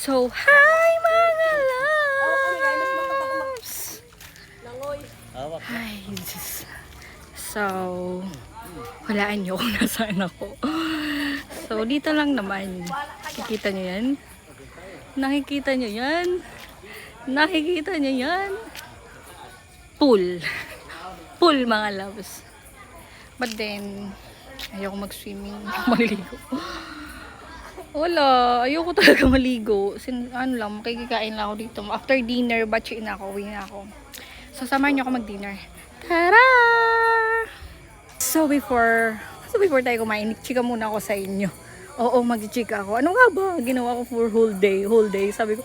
So, hi mga loves! Hi, Jesus. So, walaan niyo kung nasaan ako. So, dito lang naman. Nakikita niyo yan? Nakikita niyo yan? Nakikita niyo yan? Pool. Pool mga loves. But then, ayoko mag-swimming. Maliligo. Wala, ayoko talaga maligo. Ano lang, makikikain lang ako dito. After dinner, batchin na ako, uwi na ako. So, samahan niyo ako mag-dinner. Tara! So, before tayo kumain, chika muna ako sa inyo. Oo, mag-chika ako. Ano nga ba? Ginawa ko for whole day. Sabi ko,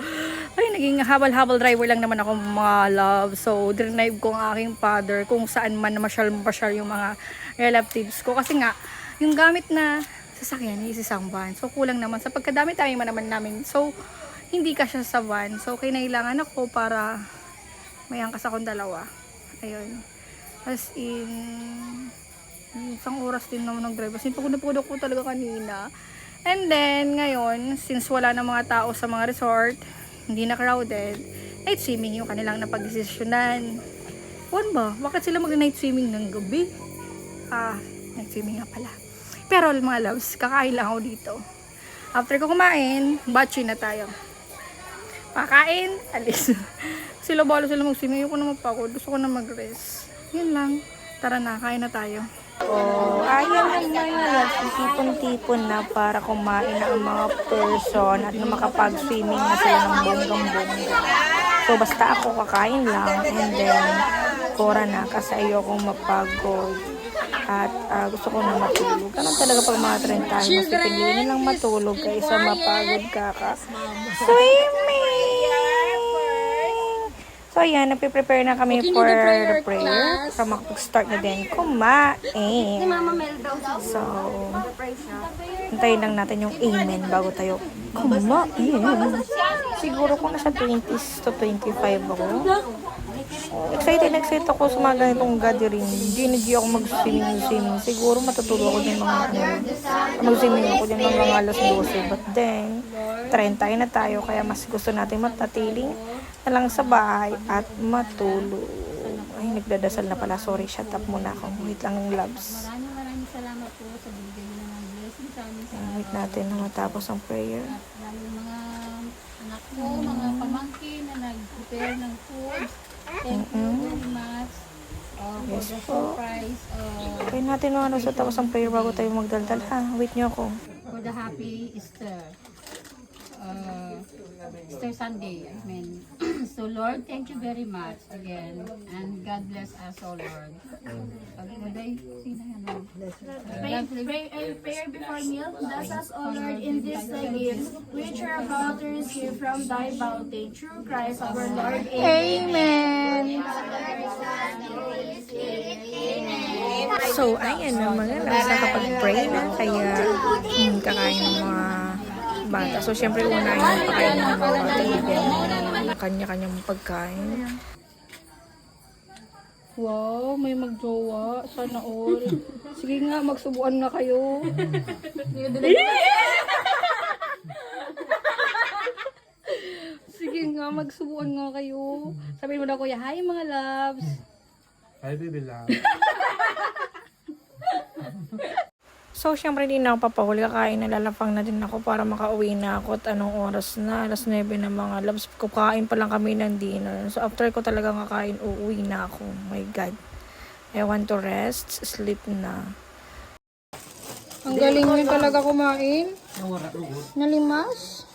ay, naging habal-habal driver lang naman ako mga love. So, drive ko ang aking father kung saan man masyal yung mga relatives ko. Kasi nga, yung gamit na sasakyan is isang van. So, kulang naman. Sa pagkadami tayo naman namin. So, hindi ka siya sa van. So, kailangan ako para may angkas akong dalawa. Ayun. As in, isang oras din naman ng drive. As in, pagod ko talaga kanina. And then, ngayon, since wala na mga tao sa mga resort, hindi na crowded, night swimming yung kanilang napag-desisyonan. Buwan ba? Bakit sila mag-night swimming ng gabi? Night swimming nga pala. Pero mga loves, kakain lang ako dito. After ko kumain, batchin na tayo. Pakain, alis. Sila bala sila mag-swimming. Ayoko na magpagod. Gusto ko na mag-rest. Yun lang. Tara na, kain na tayo. Oh, ayan naman mga loves. Tipon-tipon na para kumain na ang mga person at na makapag-swimming na sila ng bonggang-bongga. So, basta ako kakain lang. And then, kora na kasi ayokong mapagod. At gusto ko na matulog. Ganun talaga pag mga 30 tayo. Mas pipiliin lang matulog kaysa mapagod ka. Swimming! So, ayan. Napiprepare na kami for the prayer. So, makapag-start na din kumain. So, hintayin lang natin yung amen bago tayo kumain. Siguro kung nasa 20s to 25 ako. Excited ako sa mga ganitong gathering. Hindi ako mag-swimming. Siguro matutulog ako din mag-swimming ako din mga alas 12. But then, 30 na tayo. Kaya mas gusto natin matatiling na lang sa bahay at matulog. Ay, nagdadasal na pala. Sorry, shut up muna ako. Wait lang ng loves. Maraming salamat po sa bigay niyo ng blessing sa amin. Wait natin na matapos ang prayer. At mga anak ko, mga pamangkin na nag-prepare ng food. Thank you very much for the surprise. Kaya natin mga sa tapos ang prayer bago tayo magdaldal ha. Wait nyo ako. For the happy Easter. Easter Sunday, amen. So Lord, thank you very much again. And God bless us, oh Lord. Prayer before meal. Bless us, O Lord, in this thy gifts, which are about to receive from thy bounty, through Christ our Lord. Amen! So, ayan na mga loves, nakapag-pray na. Kaya, kakain ng mga bata. So, syempre, unahin yung pakain ng mga bata. Bigyan kanya-kanyang pagkain. Wow, may magjowa. Sana all. Sige nga, magsubuan na kayo. Sige nga, magsubuan nga kayo. Sabihin mo na kuya, hi mga loves. Hi, baby love. So, syempre hindi na ako papahuli. Kakain na lalapang na din ako para makauwi na ako. At anong oras na? Alas 9 na mga loves. Kukain pa lang kami ng dinner. So, after ko talaga kakain, uuwi na ako. My God. I want to rest. Sleep na. Ang galing mo talaga kumain. Nalimas.